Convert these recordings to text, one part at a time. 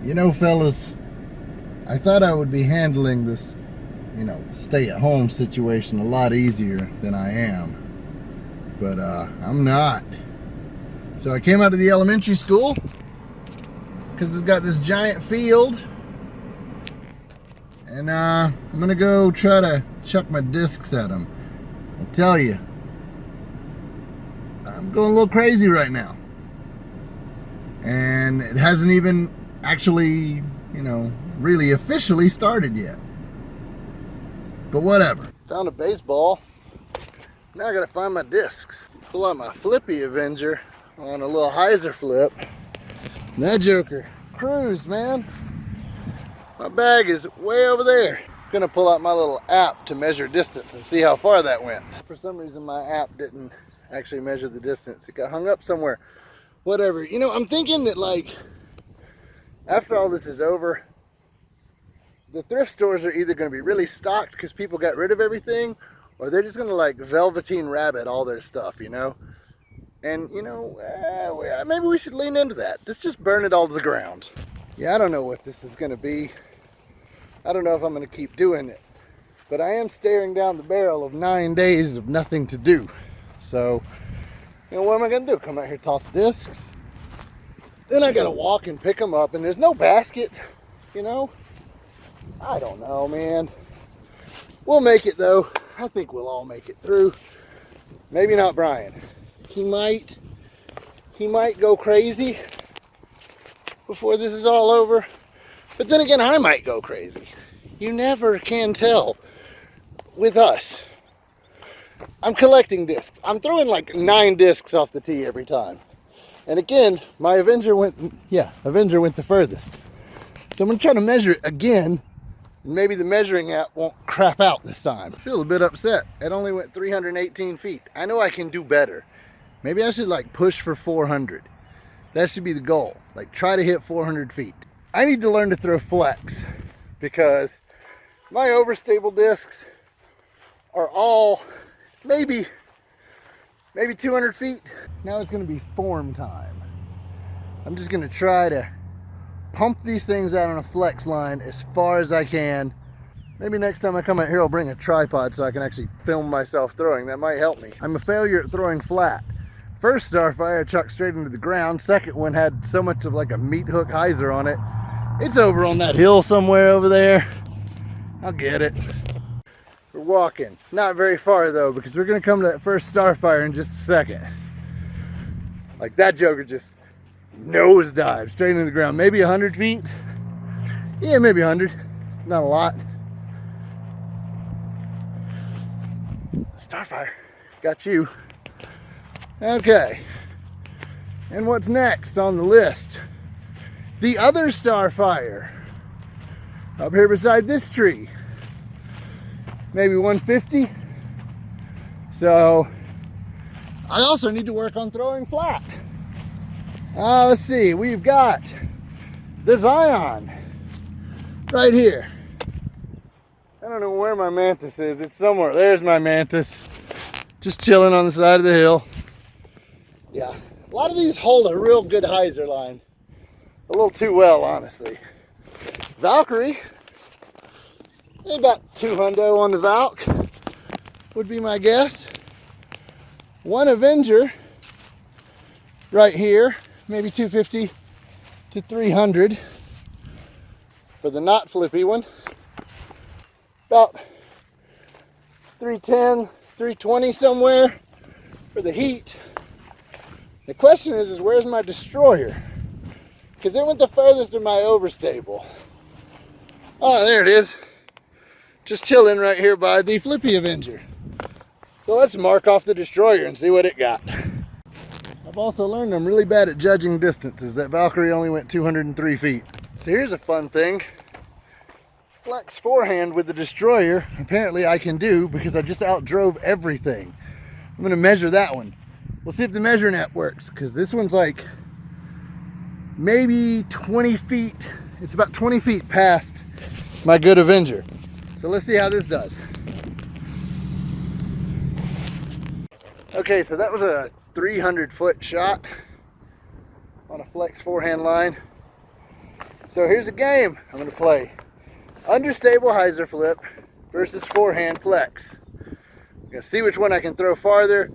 You know, fellas, I thought I would be handling this, stay-at-home situation a lot easier than I am. But I'm not. So I came out of the elementary school because it's got this giant field. And I'm going to go try to chuck my discs at them. I tell you, I'm going a little crazy right now. And it hasn't even actually, really officially started yet. But whatever. Found a baseball. Now I gotta find my discs. Pull out my Flippy Avenger on a little hyzer flip. And that joker cruised, man. My bag is way over there. Gonna pull out my little app to measure distance and see how far that went. For some reason my app didn't actually measure the distance. It got hung up somewhere. Whatever. I'm thinking that, like, after all this is over, the thrift stores are either going to be really stocked because people got rid of everything, or they're just going to, like, Velveteen Rabbit all their stuff, And, maybe we should lean into that. Let's just burn it all to the ground. Yeah, I don't know what this is going to be. I don't know if I'm going to keep doing it. But I am staring down the barrel of 9 days of nothing to do. So, what am I going to do? Come out here, toss discs? Then I got to walk and pick them up, and there's no basket, I don't know, man. We'll make it, though. I think we'll all make it through. Maybe not Brian. He might go crazy before this is all over. But then again, I might go crazy. You never can tell with us. I'm collecting discs. I'm throwing like 9 discs off the tee every time. And again, my Avenger went the furthest. So I'm gonna try to measure it again. And maybe the measuring app won't crap out this time. I feel a bit upset. It only went 318 feet. I know I can do better. Maybe I should like push for 400. That should be the goal. Like, try to hit 400 feet. I need to learn to throw flex because my overstable discs are all maybe 200 feet. Now it's gonna be form time. I'm just gonna try to pump these things out on a flex line as far as I can. Maybe next time I come out here, I'll bring a tripod so I can actually film myself throwing. That might help me. I'm a failure at throwing flat. First Starfire I chucked straight into the ground. Second one had so much of like a meat hook hyzer on it. It's over on that hill somewhere over there. I'll get it. We're walking. Not very far though, because we're gonna come to that first Starfire in just a second. Like, that joker just nosedive straight into the ground. Maybe 100 feet. Yeah, maybe 100. Not a lot. Starfire, got you. Okay. And what's next on the list? The other Starfire. Up here beside this tree. Maybe 150. So I also need to work on throwing flat. Let's see, we've got the Zion right here. I don't know where my mantis is. It's somewhere. There's my mantis. Just chilling on the side of the hill. Yeah, a lot of these hold a real good hyzer line. A little too well, honestly. Valkyrie. About 200 on the Valk would be my guess. One Avenger right here, maybe 250 to 300 for the not flippy one. About 310, 320 somewhere for the heat. The question is where's my destroyer? Because it went the furthest in my overstable. Oh, there it is. Just chilling right here by the Flippy Avenger. So let's mark off the destroyer and see what it got. I've also learned I'm really bad at judging distances. That Valkyrie only went 203 feet. So here's a fun thing. Flex forehand with the destroyer, apparently I can do because I just outdrove everything. I'm gonna measure that one. We'll see if the measuring app works, because this one's like maybe 20 feet. It's about 20 feet past my good Avenger. So let's see how this does. Okay, so that was a 300-foot shot on a flex forehand line. So here's a game I'm going to play. Understable hyzer flip versus forehand flex. I'm going to see which one I can throw farther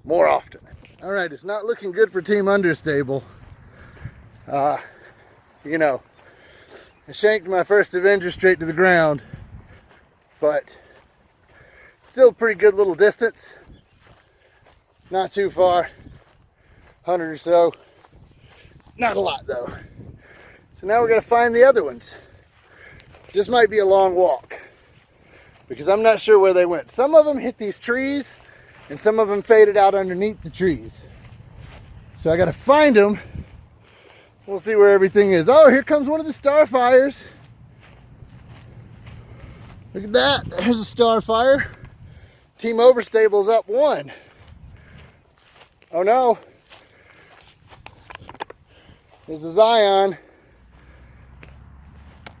more often. All right, it's not looking good for Team Understable. You know, I shanked my first Avenger straight to the ground, but still pretty good little distance. Not too far, 100 or so. Not a lot though. So now we're gonna find the other ones. This might be a long walk because I'm not sure where they went. Some of them hit these trees and some of them faded out underneath the trees. So I gotta find them. We'll see where everything is. Oh, here comes one of the Starfires. Look at that, there's a Starfire. Team Overstable's up 1. Oh no. There's a Zion.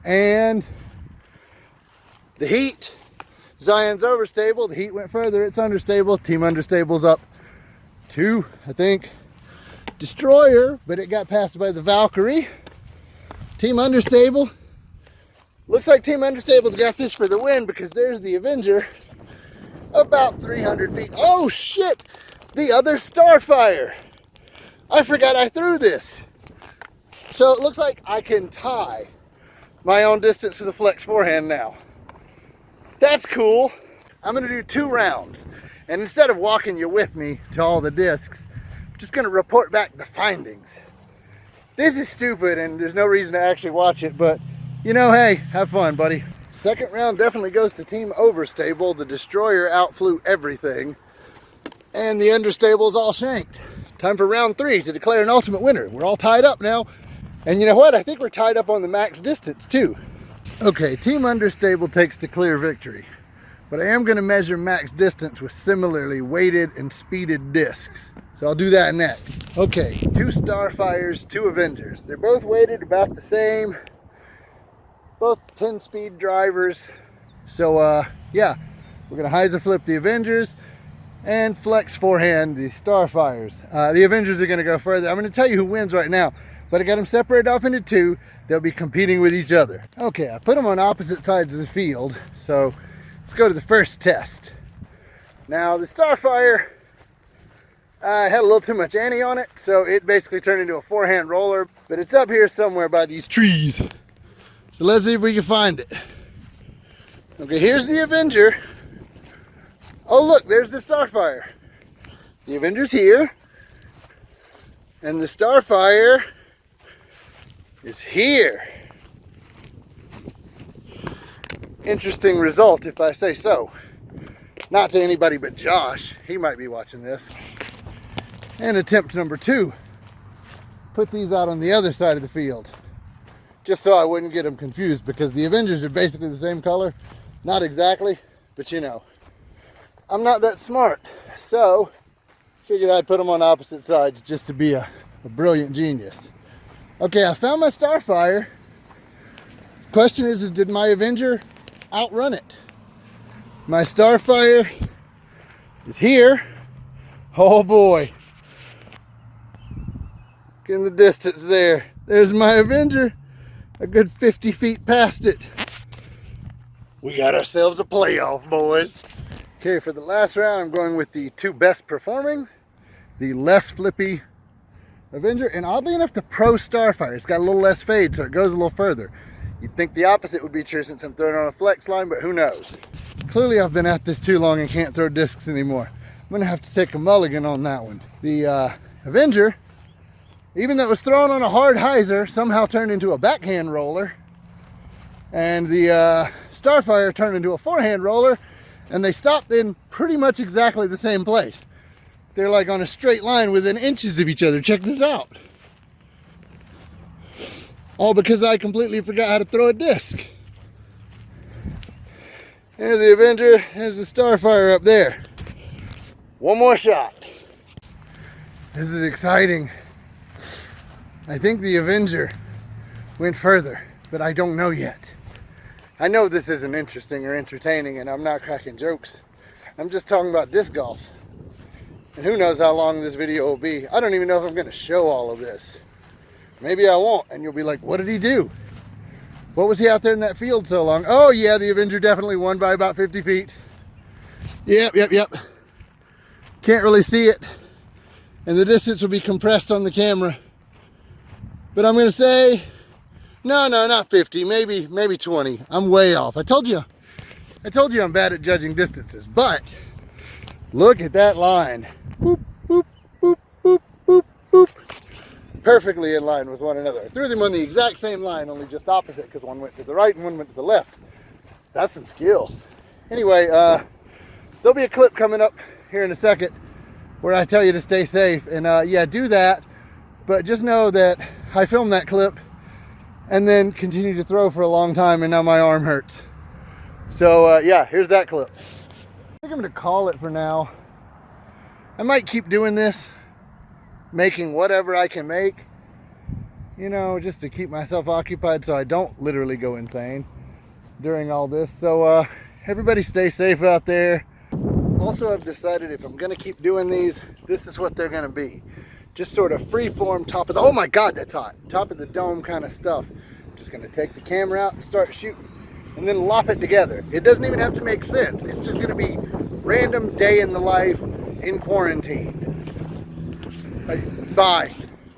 And the Heat. Zion's overstable, the Heat went further, it's understable. Team Understable's up 2, I think. Destroyer, but it got passed by the Valkyrie. Team Understable. Looks like Team Understable's got this for the win because there's the Avenger about 300 feet. Oh shit! The other Starfire. I forgot I threw this. So it looks like I can tie my own distance to the flex forehand now. That's cool. I'm gonna do 2 rounds. And instead of walking you with me to all the discs, I'm just gonna report back the findings. This is stupid and there's no reason to actually watch it, but you know, hey, have fun, buddy. Second round definitely goes to Team Overstable. The Destroyer outflew everything. And the Understable's all shanked. Time for round 3 to declare an ultimate winner. We're all tied up now. And you know what? I think we're tied up on the max distance too. Okay, Team Understable takes the clear victory. But I am gonna measure max distance with similarly weighted and speeded discs. So I'll do that in that. Okay, 2 Starfires, 2 Avengers. They're both weighted about the same. Both 10-speed drivers. So yeah, we're gonna hyzer flip the Avengers and flex forehand the Starfires. The Avengers are gonna go further. I'm gonna tell you who wins right now, but I got them separated off into 2. They'll be competing with each other. Okay, I put them on opposite sides of the field. So let's go to the first test. Now the Starfire had a little too much ante on it, so it basically turned into a forehand roller, but it's up here somewhere by these trees. So let's see if we can find it. Okay, here's the Avenger. Oh look, there's the Starfire. The Avenger's here. And the Starfire is here. Interesting result, if I say so. Not to anybody but Josh. He might be watching this. And attempt number 2. Put these out on the other side of the field. Just so I wouldn't get them confused, because the Avengers are basically the same color. Not exactly, but you know. I'm not that smart, so figured I'd put them on opposite sides just to be a brilliant genius. Okay, I found my Starfire. Question is did my Avenger outrun it? My Starfire is here. Oh boy. Get in the distance there. There's my Avenger. A good 50 feet past it. We got ourselves a playoff, boys. Okay, for the last round, I'm going with the 2 best performing, the less flippy Avenger, and oddly enough, the Pro Starfire. It's got a little less fade, so it goes a little further. You'd think the opposite would be true since I'm throwing on a flex line, but who knows? Clearly, I've been at this too long and can't throw discs anymore. I'm gonna have to take a mulligan on that one. The Avenger, even though it was thrown on a hard hyzer, somehow turned into a backhand roller. And the Starfire turned into a forehand roller, and they stopped in pretty much exactly the same place. They're like on a straight line within inches of each other. Check this out. All because I completely forgot how to throw a disc. There's the Avenger, there's the Starfire up there. One more shot. This is exciting. I think the Avenger went further, but I don't know yet. I know this isn't interesting or entertaining, and I'm not cracking jokes. I'm just talking about disc golf. And who knows how long this video will be. I don't even know if I'm going to show all of this. Maybe I won't, and you'll be like, what did he do? What was he out there in that field so long? Oh yeah, the Avenger definitely won by about 50 feet. Yep. Can't really see it, and the distance will be compressed on the camera. But I'm gonna say, no, not 50, maybe 20. I'm way off. I told you I'm bad at judging distances, but look at that line. Boop, boop, boop, boop, boop, boop. Perfectly in line with one another. I threw them on the exact same line, only just opposite, because one went to the right and one went to the left. That's some skill. Anyway, there'll be a clip coming up here in a second where I tell you to stay safe, and yeah, do that, but just know that I filmed that clip and then continue to throw for a long time, and now my arm hurts. So yeah, here's that clip. I think I'm gonna call it for now. I might keep doing this, making whatever I can make, you know, just to keep myself occupied so I don't literally go insane during all this. So everybody stay safe out there. Also, I've decided if I'm gonna keep doing these, this is what they're gonna be. Just sort of free-form top of the, oh my God, that's hot. Top of the dome kind of stuff. Just gonna take the camera out and start shooting, and then lop it together. It doesn't even have to make sense. It's just gonna be random day in the life in quarantine. Bye.